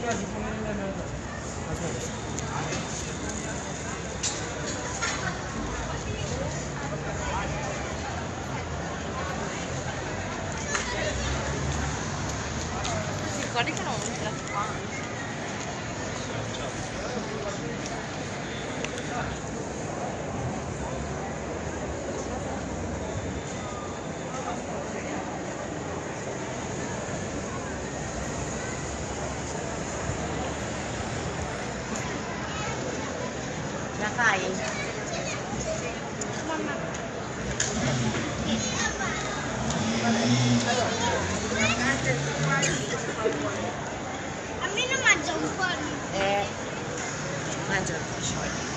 Guardi che non entra qua. La fai? Mamma. Almeno mangia un po' di... Mangia un po' sciogli.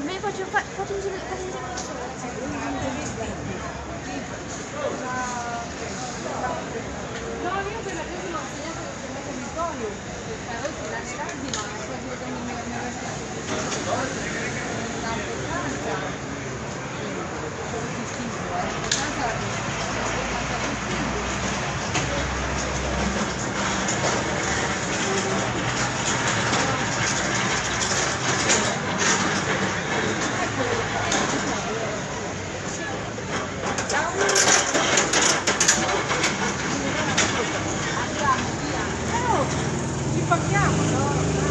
Me faccio un giro No, io per la cosa l'ho insegnato nel territorio, poi si lanerà di no, ma poi vedo che mi ci parliamo, no?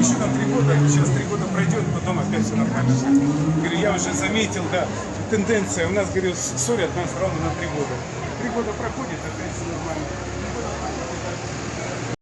еще на 3 года, сейчас 3 года пройдет, потом опять все нормально. Говорю, я уже заметил, да, тенденция. У нас, говорю, ссорят нас ровно на 3 года. 3 года проходит, опять все нормально.